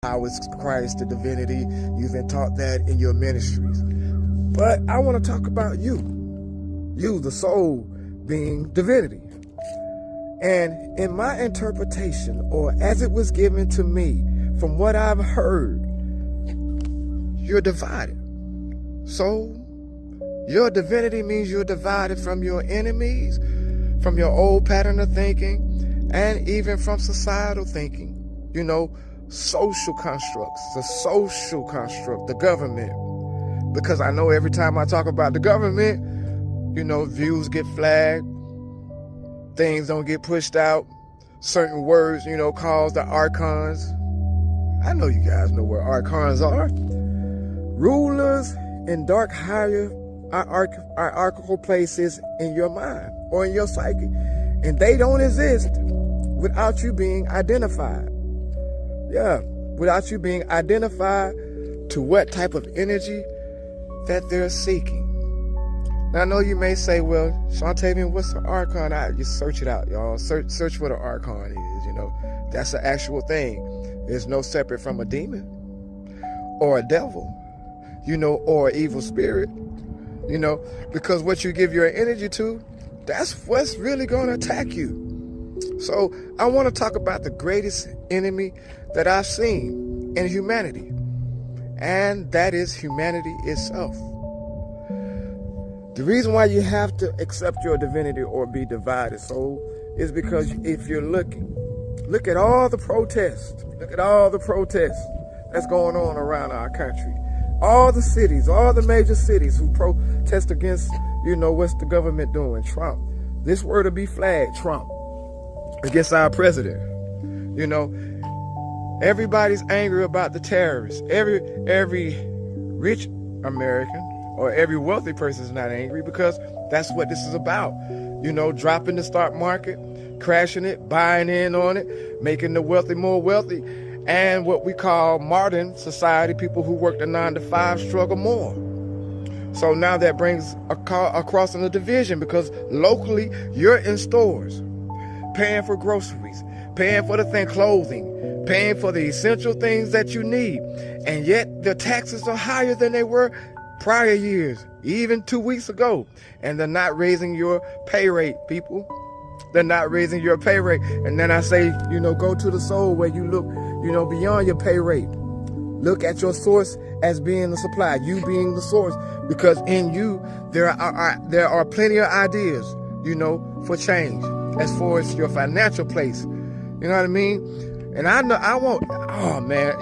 how is Christ the divinity. You've been taught that in your ministries. But I want to talk about you, the soul being divinity. And in my interpretation, or as it was given to me, from what I've heard, you're divided. So your divinity means you're divided from your enemies, from your old pattern of thinking, and even from societal thinking. Social constructs, the social construct, the government. Because I know every time I talk about the government, views get flagged, things don't get pushed out, certain words, cause the archons. I know you guys know where archons are. Rulers in dark hierarchical places in your mind or in your psyche. And they don't exist without you being identified. Yeah, without you being identified to what type of energy that they're seeking. Now, I know you may say, well, Shantavian, what's an archon? Just search it out, y'all. Search what an archon is, That's an actual thing. It's no separate from a demon or a devil, or an evil spirit, because what you give your energy to, that's what's really going to attack you. So I want to talk about the greatest enemy that I've seen in humanity, and that is humanity itself. The reason why you have to accept your divinity or be divided, soul, is because if you're look at all the protests. Look at all the protests that's going on around our country. All the cities, all the major cities who protest against, what's the government doing? Trump. This were to be flagged, Trump, against our president. Everybody's angry about the terrorists. Every rich American or every wealthy person is not angry, because that's what this is about. Dropping the stock market, crashing it, buying in on it, making the wealthy more wealthy. And what we call modern society, people who work the 9 to 5 struggle more. So now that brings across in the division, because locally you're in stores, paying for groceries, paying for clothing, paying for the essential things that you need. And yet the taxes are higher than they were prior years, even 2 weeks ago. And they're not raising your pay rate, people. They're not raising your pay rate. And then I say, go to the soul where you look, beyond your pay rate. Look at your source as being the supply, you being the source, because in you, there are plenty of ideas, for change as far as your financial place. You know what I mean? And I want, oh man,